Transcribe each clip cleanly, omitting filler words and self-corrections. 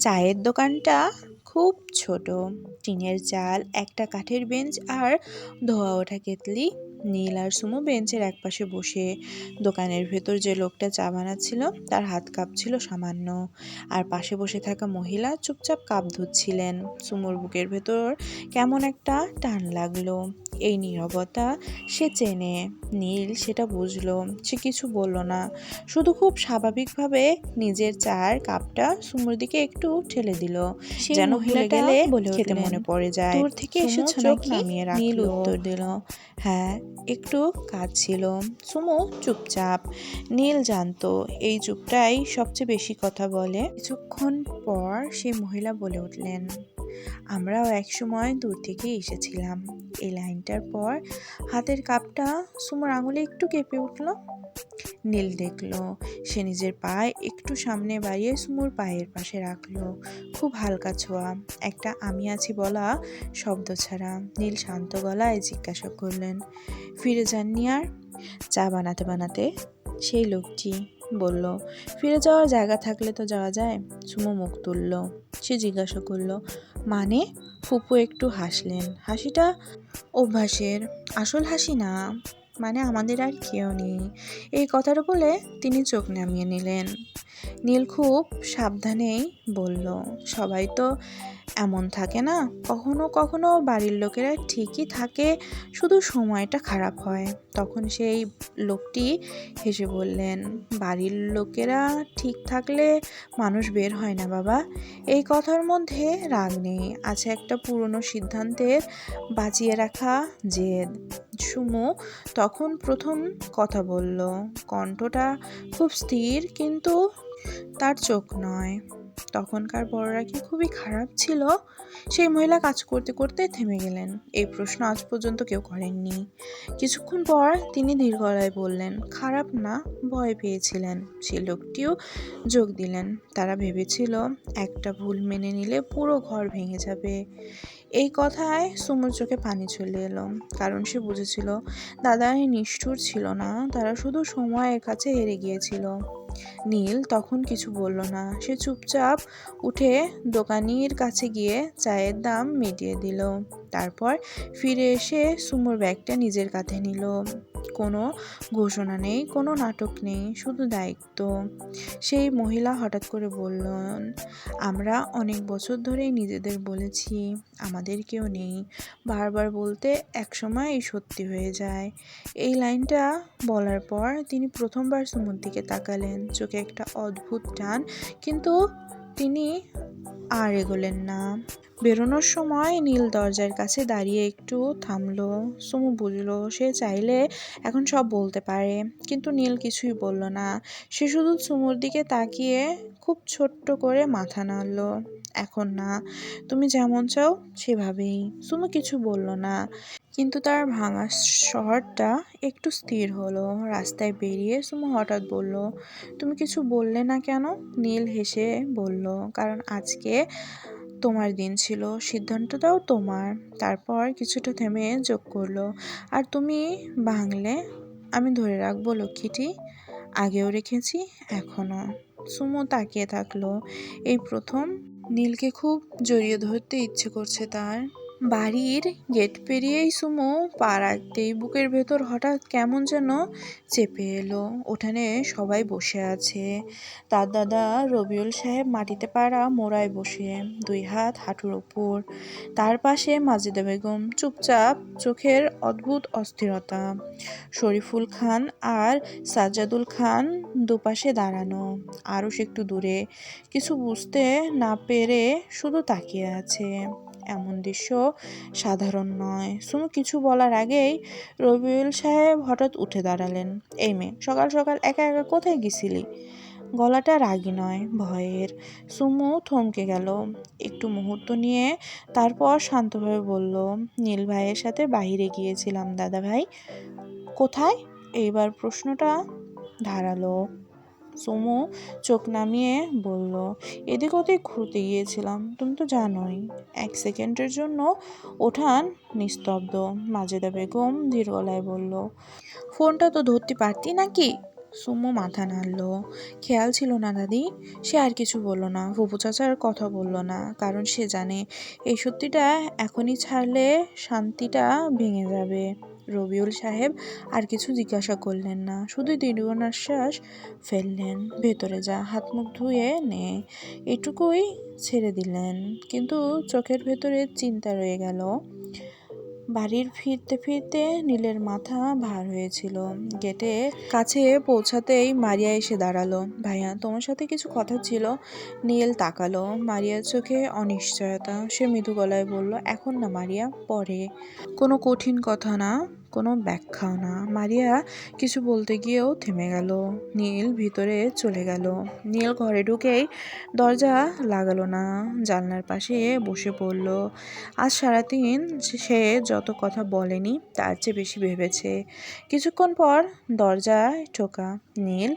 চায়ের দোকানটা খুব ছোট। টিনের চাল, একটা কাঠের বেঞ্চ আর ধোয়া ওঠা কেতলি। নীল আর সুমু বেঞ্চের একপাশে বসে। দোকানের ভেতর যে লোকটা চা বানাচ্ছিল তার হাত কাঁপছিল সামান্য, আর পাশে বসে থাকা মহিলা চুপচাপ কাপ ধুচ্ছিলেন। সুমুর বুকের ভেতর কেমন একটা টান লাগলো। এই নীরবতা সে চেনে। নীল সেটা বুঝলো। সে কিছু বলল না, শুধু খুব স্বাভাবিকভাবে নিজের চায়ের কাপটা সুমুর দিকে একটু ঠেলে দিল, যেন ভুলে গেলে খেতে মনে পড়ে যায়। দূর থেকে সুমু এসেছো চোখ নাকি? নামিয়ে নীল রাখলো। উত্তর দিল। হ্যাঁ, একটু কাজ ছিল। সুমু চুপচাপ। নীল জানতো এই চুপটাই সবচেয়ে বেশি কথা বলে। কিছুক্ষণ পর সেই মহিলা বলে উঠলেন, আমরাও একসময় দূর থেকে এসেছিলাম। এই লাইনটার পর হাতের কাপটা সুমুর আঙুলে একটু কেঁপে উঠল। নীল দেখলো সে নিজের পায়ে একটু সামনে বাড়িয়ে সুমুর পায়ের পাশে রাখলো। খুব হালকা ছোঁয়া, একটা আমি আছি বলা শব্দ ছাড়া। নীল শান্ত গলায় জিজ্ঞাসা করলেন, ফিরে যাননি আর? চা বানাতে বানাতে সেই লোকটি বলল, ফিরে যাওয়ার জায়গা থাকলে তো যাওয়া যায়। সুমু মুখ তুলল। সে জিজ্ঞাসা করলো, মানে? ফুপু একটু হাসলেন। হাসিটা অভ্যাসের, আসল হাসি না। মানে আমাদের আর কেউ নেই। এই কথাটা বলে তিনি চোখ নামিয়ে নিলেন। নীল খুব সাবধানেই বলল, সবাই তো এমন থাকে না, কখনো কখনো বাড়ির লোকেরা ঠিকই থাকে, শুধু সময়টা খারাপ হয়। তখন সেই লোকটি হেসে বললেন, বাড়ির লোকেরা ঠিক থাকলে মানুষ বের হয় না বাবা। এই কথার মধ্যে রাগ নেই, আছে একটা পুরনো সিদ্ধান্তের বাঁচিয়ে রাখা জেদ। সুমু তখন প্রথম কথা বলল, কণ্ঠটা খুব স্থির, কিন্তু তার চোখ নয়। তখনকার বড়রা কি খুবই খারাপ ছিল? সেই মহিলা কাজ করতে করতে থেমে গেলেন। এই প্রশ্ন আজ পর্যন্ত কেউ করেননি। কিছুক্ষণ পর তিনি ধীর গলায় বললেন, খারাপ না, ভয় পেয়েছিলেন। সেই লোকটিও যোগ দিলেন, তারা ভেবেছিল একটা ভুল মেনে নিলে পুরো ঘর ভেঙে যাবে। এই কথায় সুমুর চোখে পানি চলে এলো, কারণ সে বুঝেছিল দাদা নিষ্ঠুর ছিল না, তারা শুধু সময়ের কাছে হেরে গিয়েছিল। নীল তখন কিছু বলল না। সে চুপচাপ উঠে দোকানির কাছে গিয়ে চায়ের দাম মিটিয়ে দিল। তারপর ফিরে এসে সুমুর ব্যাগটা নিজের কাঁধে নিল। কোনো ঘোষণা নেই, কোনো নাটক নেই, শুধু দায়িত্ব। সেই মহিলা হঠাৎ করে বললেন, আমরা অনেক বছর ধরেই নিজেদের বলেছি আমাদের কেউ নেই। বারবার বলতে একসময় এই সত্যি হয়ে যায়। এই লাইনটা বলার পর তিনি প্রথমবার সুমুর দিকে তাকালেন, চোখে একটা অদ্ভুত টান, কিন্তু তিনি আর এগোলেন না। বেরোনোর সময় নীল দরজার কাছে দাঁড়িয়ে একটু থামলো। সুমু বুঝলো সে চাইলে এখন সব বলতে পারে, কিন্তু নীল কিছুই বলল না। সে শুধু সুমুর দিকে তাকিয়ে খুব ছোট্ট করে মাথা নাড়ল। এখন না, তুমি যেমন চাও সেভাবেই। সুমু কিছু বলল না, কিন্তু তার ভাঙা শহরটা একটু স্থির হলো। রাস্তায় বেরিয়ে সুমু হঠাৎ বলল, তুমি কিছু বললে না কেন? নীল হেসে বলল, কারণ আজকে তোমার দিন ছিল, সিদ্ধান্তটাও তোমার। তারপর কিছুটা থেমে যোগ করলো, আর তুমি ভাঙলে আমি ধরে রাখবো লক্ষ্মীটি, আগেও রেখেছি, এখনো। সুমু তাকিয়ে থাকলো। এই প্রথম নীলকে খুব জড়িয়ে ধরতে ইচ্ছে করছে তার। বাড়ির গেট পেরিয়েই সুমু পা রাখতেই বুকের ভেতর হঠাৎ কেমন যেন চেপে এলো। উঠানে সবাই বসে আছে। তার দাদা রবিউল সাহেব মাটিতে পাড়া মোড়ায় বসে, দুই হাত হাঁটুর ওপর। তার পাশে মাজেদা বেগম, চুপচাপ, চোখের অদ্ভুত অস্থিরতা। শরীফুল খান আর সাজ্জাদুল খান দুপাশে দাঁড়ানো। আরও একটু দূরে, কিছু বুঝতে না পেরে শুধু তাকিয়ে আছে। এমন দৃশ্য সাধারণ নয়। সুমু কিছু বলার আগেই রবিউল সাহেব হঠাৎ উঠে দাঁড়ালেন। এই মেয়ে, সকাল সকাল একা একা কোথায় গেছিলি? গলাটা রাগী নয়, ভয়ের। সুমু থমকে গেল একটু মুহূর্ত নিয়ে, তারপর শান্তভাবে বলল, নীল ভাইয়ের সাথে বাইরে গিয়েছিলাম দাদা ভাই। কোথায়? এইবার প্রশ্নটা ধারালো। সুমু চোখ নামিয়ে বলল, এদিক ওদিক ঘুরতে গিয়েছিলাম, তুমি তো জানোই। এক সেকেন্ডের জন্য ওঠান নিস্তব্ধ। মাজেদা বেগম ধীর গলায় বলল, ফোনটা তো ধরতে পারতি নাকি? সুমো মাথা নাড়ল। খেয়াল ছিল না দাদি। সে আর কিছু বলল না, ফুপু চাচার কথা বলল না, কারণ সে জানে এই সত্যিটা এখনই ছাড়লে শান্তিটা ভেঙে যাবে। রবিউল সাহেব আর কিছু জিজ্ঞাসা করলেন না, শুধু দীর্ঘ নিঃশ্বাস ফেললেন। ভেতরে যা, হাত মুখ ধুয়ে নে, এটুকুই ছেড়ে দিলেন। কিন্তু চোখের ভেতরে চিন্তা রয়ে গেল। বাড়ির ফিরতে ফিরতে নীলের মাথা ভার হয়েছিল। গেটে কাছে পৌঁছাতেই মারিয়া এসে দাঁড়ালো। ভাইয়া, তোমার সাথে কিছু কথা ছিল। নীল তাকালো। মারিয়ার চোখে অনিশ্চয়তা। সে মৃদু গলায় বলল, এখন না মারিয়া, পরে। কোনো কঠিন কথা না, কোনো ব্যাখ্যাও না। মারিয়া কিছু বলতে গিয়েও থেমে গেল। নীল ভিতরে চলে গেল। নীল ঘরে ঢুকেই দরজা লাগালো না, জানলার পাশে বসে পড়ল। আজ সারাদিন সে যত কথা বলেনি তার চেয়ে বেশি ভেবেছে। কিছুক্ষণ পর দরজায় ঠোকা। নীল,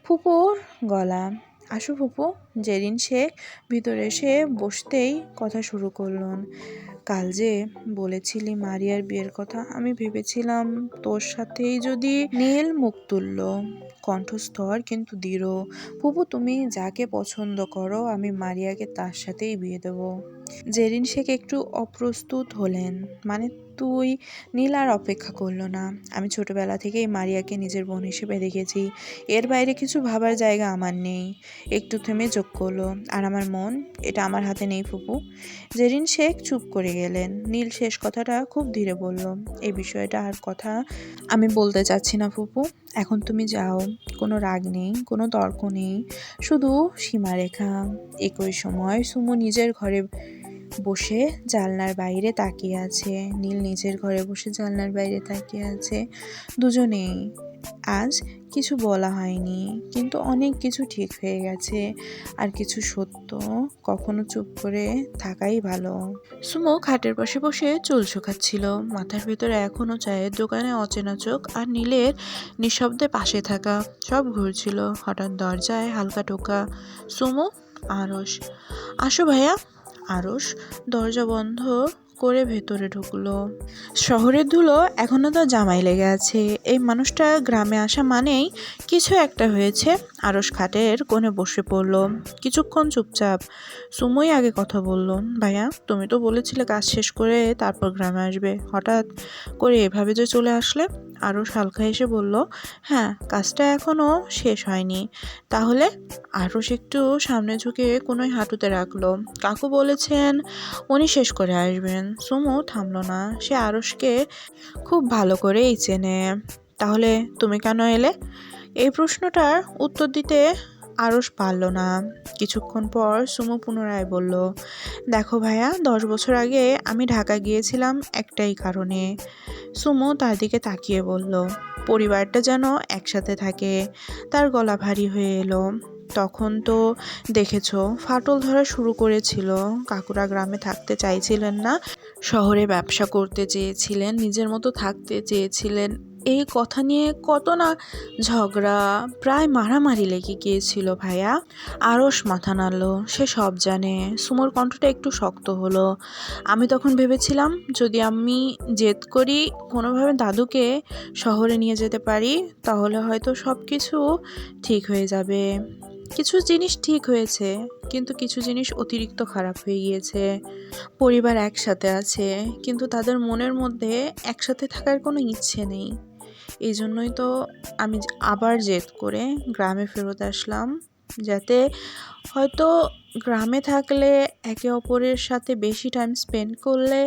ফুপুর গলা। আসো ফুপু। জেরিন শেখ ভিতরে এসে বসতেই কথা শুরু করলেন। কাল যে বলেছিলি মারিয়ার বিয়ের কথা, আমি ভেবেছিলাম তোর সাথেই যদি। নীল মুখ তুলল, কণ্ঠস্থর কিন্তু দৃঢ়। ফুপু, তুমি যাকে পছন্দ করো আমি মারিয়াকে তার সাথেই বিয়ে দেবো। জেরিন শেখ একটু অপ্রস্তুত হলেন। মানে তুই? নীল আর অপেক্ষা করলো না। আমি ছোটবেলা থেকেই মারিয়াকে নিজের বোন হিসেবে দেখেছি, এর বাইরে কিছু ভাবার জায়গা আমার নেই। একটু থেমে যোগ করলো, আর আমার মন, এটা আমার হাতে নেই ফুপু। জেরিন শেখ চুপ করে গেলেন। নীল শেষ কথাটা খুব ধীরে বলল, এই বিষয়টা আর কথা আমি বলতে চাচ্ছি না ফুপু, এখন তুমি যাও। কোনো রাগ নেই, কোনো তর্ক নেই, শুধু সীমারেখা। একই সময় সুমু নিজের ঘরে বসে জানলার বাইরে তাকিয়ে আছে। নীল নিজের ঘরে বসে জানলার বাইরে তাকিয়ে আছে। দুজনেই আজ কিছু বলা হয়নি, কিন্তু অনেক কিছু ঠিক হয়ে গেছে। আর কিছু সত্য কখনো চুপ করে থাকাই ভালো। সুমো খাটের পাশে বসে চুল শুকাচ্ছিল। মাথার ভেতরে এখনো চায়ের দোকানে অচেনা চোখ আর নীলের নিঃশব্দে পাশে থাকা সব ঘুরছিল। হঠাৎ দরজায় হালকা টোকা। সুমো, আরশ। আসো ভাইয়া। আরশ দরজা বন্ধ করে ভেতরে ঢুকলো। শহরের ধুলো এখনো তো জামাই লেগে আছে। এই মানুষটা গ্রামে আসা মানেই কিছু একটা হয়েছে। আরশ খাটের কোণে বসে পড়ল। কিছুক্ষণ চুপচাপ। সুমই আগে কথা বলল, ভাইয়া তুমি তো বলেছিলে কাজ শেষ করে তারপর গ্রামে আসবে, হঠাৎ করে এভাবে যে চলে আসলে? আরশ হালকা এসে বলল, হ্যাঁ, কাজটা এখনো শেষ হয়নি। তাহলে? আরশ একটু সামনে ঝুঁকে কোনোই হাঁটুতে রাখলো। কাকু বলেছেন উনি শেষ করে আসবেন। সুমু থামলো না। সে আরশকে খুব ভালো করেই চেনে। তাহলে তুমি কেন এলে? এই প্রশ্নটার উত্তর দিতে আরশ পারল না। কিছুক্ষণ পর সুমু পুনরায় বলল, দেখো ভাইয়া, 10 বছর আগে আমি ঢাকা গিয়েছিলাম একটাই কারণে। সুমু তার দিকে তাকিয়ে বলল, পরিবারটা যেন একসাথে থাকে। তার গলা ভারী হয়ে এলো। তখন তো দেখেছো, ফাটল ধরা শুরু করেছিল। কাকুরা গ্রামে থাকতে চাইছিলেন না, শহরে ব্যবসা করতে চেয়েছিলেন, নিজের মতো থাকতে চেয়েছিলেন। এই কথা নিয়ে কত না ঝগড়া, প্রায় মারামারি লেগে গিয়েছিল ভাইয়া। আরশ মাথা নাড়ল। সে সব জানে। সুমোর কণ্ঠটা একটু শক্ত হলো। আমি তখন ভেবেছিলাম যদি আমি জেদ করি, কোনোভাবে দাদুকে শহরে নিয়ে যেতে পারি, তাহলে হয়তো সব কিছু ঠিক হয়ে যাবে। কিছু জিনিস ঠিক হয়েছে, কিন্তু কিছু জিনিস অতিরিক্ত খারাপ হয়ে গিয়েছে। পরিবার একসাথে আছে, কিন্তু তাদের মনের মধ্যে একসাথে থাকার কোনো ইচ্ছে নেই। এই জন্যই তো আমি আবার জেদ করে গ্রামে ফেরত আসলাম, যাতে হয়তো গ্রামে থাকলে একে অপরের সাথে বেশি টাইম স্পেন্ড করলে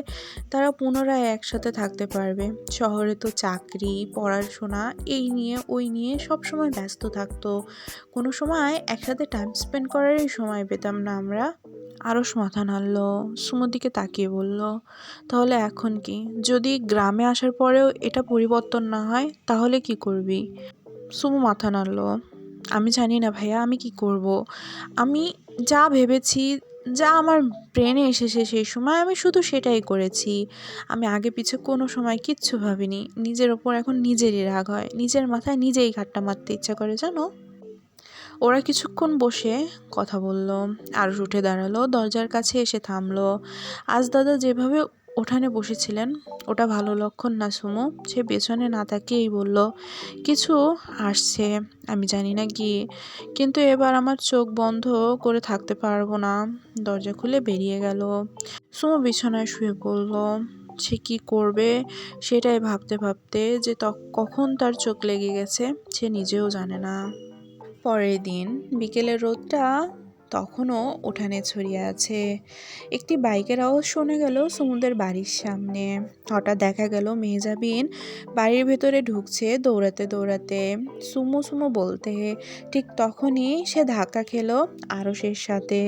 তারা পুনরায় একসাথে থাকতে পারবে। শহরে তো চাকরি, পড়াশোনা, এই নিয়ে ওই নিয়ে সব সময় ব্যস্ত থাকতো। কোনো সময় একসাথে টাইম স্পেন্ড করারই সময় পেতাম না আমরা। আরশ মাথা নাড়ল। সুমোর দিকে তাকিয়ে বলল, তাহলে এখন কি? যদি গ্রামে আসার পরেও এটা পরিবর্তন না হয়, তাহলে কি করবি? সুমো মাথা নাড়ল। আমি জানি না ভাইয়া, আমি কি করব। আমি যা ভেবেছি, যা আমার ব্রেনে এসেছে সেই সময় আমি শুধু সেটাই করেছি। আমি আগে পিছে কোনো সময় কিচ্ছু ভাবিনি। নিজের ওপর এখন নিজেরই রাগ হয়, নিজের মাথায় নিজেই ঘাটটা মারতে ইচ্ছা করে জানো। ওরা কিছুক্ষণ বসে কথা বলল। আরশ উঠে দাঁড়ালো, দরজার কাছে এসে থামলো। আজ দাদা যেভাবে উঠানে বসেছিলেন। ওটা ভালো লক্ষণ না সুমু। সে পেছনে না তাকিয়েই বলল, কিছু আসছে, আমি জানি না কি, কিন্তু এবার আমার চোখ বন্ধ করে থাকতে পারবো না। দরজা খুলে বেরিয়ে গেল। সুমু বিছানায় শুয়ে পড়ল। সে কি করবে সেটাই ভাবতে ভাবতে যে কখন তার চোখ লেগে গেছে সে নিজেও জানে না। পরের দিন বিকেলের রোদটা তখনও উঠানে ছড়িয়ে আছে। একটি বাইকের আওয়াজ শোনা গেল সুমুদের বাড়ির সামনে। হঠাৎ দেখা গেল মেহজাবিন বাড়ির ভেতরে ঢুকছে দৌড়াতে দৌড়াতে, সুমু সুমু বলতে। ঠিক তখনই সে ধাক্কা খেলো আরশের সাথে।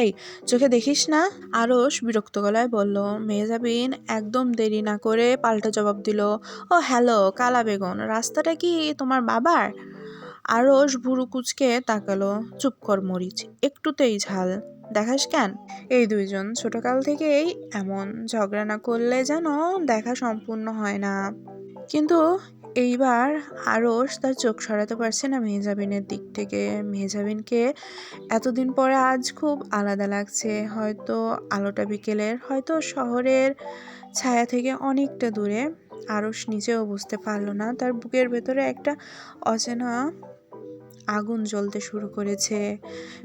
এই, চোখে দেখিস না? আরশ বিরক্ত গলায় বলল। মেহজাবিন একদম দেরি না করে পাল্টা জবাব দিল, ও হ্যালো কালা বেগম, রাস্তাটা কি তোমার বাবার? আরশ ভুরু কুঁচকে তাকালো। চুপ কর মরিচ, একটুতেই ঝাল দেখাস কেন? এই দুইজন ছোটকাল থেকেই এমন, ঝগড়া না করলে যেন দেখা সম্পূর্ণ হয় না। কিন্তু এইবার আরশ তার চোখ সরাতে পারছে না মেহজাবিনের দিক থেকে। মেহজাবিনকে এতদিন পরে আজ খুব আলাদা লাগছে। হয়তো আলোটা বিকেলের, হয়তো শহরের ছায়া থেকে অনেকটা দূরে। আরশ নিজেও বুঝতে পারলো না তার বুকের ভেতরে একটা অচেনা আগুন জ্বলতে শুরু করেছে।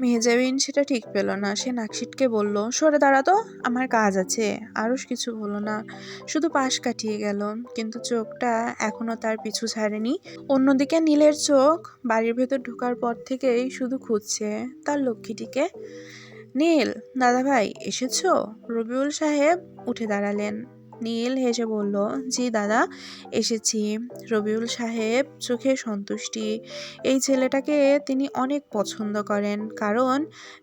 মেহজাবিন সেটা ঠিক পেল না। সে নাক সিটকে বলল, সরে দাঁড়াতো, আমার কাজ আছে। আরশ কিছু বলল না, শুধু পাশ কাটিয়ে গেল। কিন্তু চোখটা এখনো তার পিছু ছাড়েনি। অন্যদিকে নীলের চোখ বাড়ির ভেতর ঢোকার পর থেকেই শুধু খুঁজছে তার লক্ষ্মীটিকে। নীল, দাদাভাই এসেছো? রবিউল সাহেব উঠে দাঁড়ালেন। নীল হেসে বলল, জি দাদা, এসেছি। রবিউল সাহেব চোখে সন্তুষ্টি। এই ছেলেটাকে তিনি অনেক পছন্দ করেন, কারণ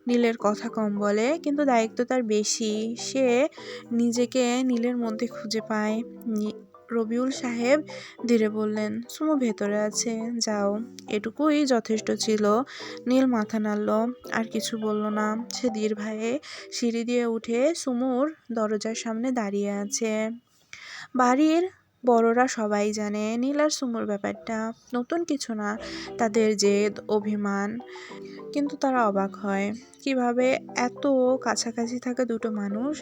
নীলের কথা কম বলে কিন্তু দায়িত্ব তার বেশি। সে নিজেকে নীলের মধ্যে খুঁজে পায়। রবিউল সাহেব ধীরে বললেন, সুমু ভেতরে আছে, যাও। এটুকুই যথেষ্ট ছিল। নীল মাথা নাড়ল, আর কিছু বলল না। সে দীর্ঘায়ে সিঁড়ি দিয়ে উঠে সুমুর দরজার সামনে দাঁড়িয়ে আছে। বাড়ির বড়রা সবাই জানে নীল আর সুমুর ব্যাপারটা, নতুন কিছু না তাদের জেদ অভিমান। কিন্তু তারা অবাক হয় কিভাবে এত কাছাকাছি থাকা দুটো মানুষ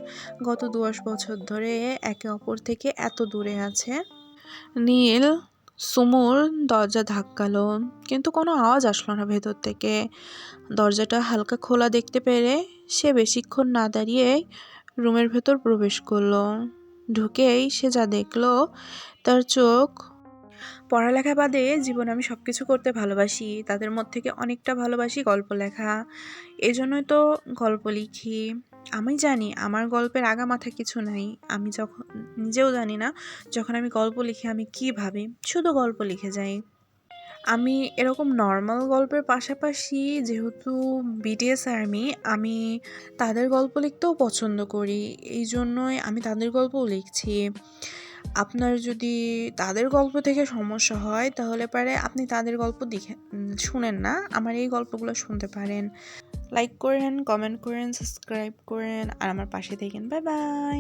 গত 10 বছর ধরে একে অপর থেকে এত দূরে আছে। নীল সুমুর দরজা ধাক্কালো, কিন্তু কোনো আওয়াজ আসলো না ভেতর থেকে। দরজাটা হালকা খোলা দেখতে পেরে সে বেশিক্ষণ না দাঁড়িয়ে রুমের ভেতর প্রবেশ করলো। ঢুকেই সে যা দেখলো, তার চোখ। পড়ালেখা বাদে জীবনে আমি সবকিছু করতে ভালোবাসি, তাদের মধ্যে থেকে অনেকটা ভালোবাসি গল্প লেখা। এজন্যই তো গল্প লিখি। আমি জানি আমার গল্পের আগামাথা কিছু নাই। আমি যখন নিজেও জানি না যখন আমি গল্প লিখি আমি কি ভাবি, শুধু গল্প লিখে যাই। আমি এরকম নর্মাল গল্পের পাশাপাশি যেহেতু বিটিএস আর্মি, আমি তাদের গল্প লিখতেও পছন্দ করি। এই জন্যই আমি তাদের গল্পও লিখছি। আপনার যদি তাদের গল্প থেকে সমস্যা হয় তাহলে পারে আপনি তাদের গল্প শুনেন না, আমার এই গল্পগুলো শুনতে পারেন। লাইক করেন, কমেন্ট করেন, সাবস্ক্রাইব করেন আর আমার পাশে থাকেন। Bye bye.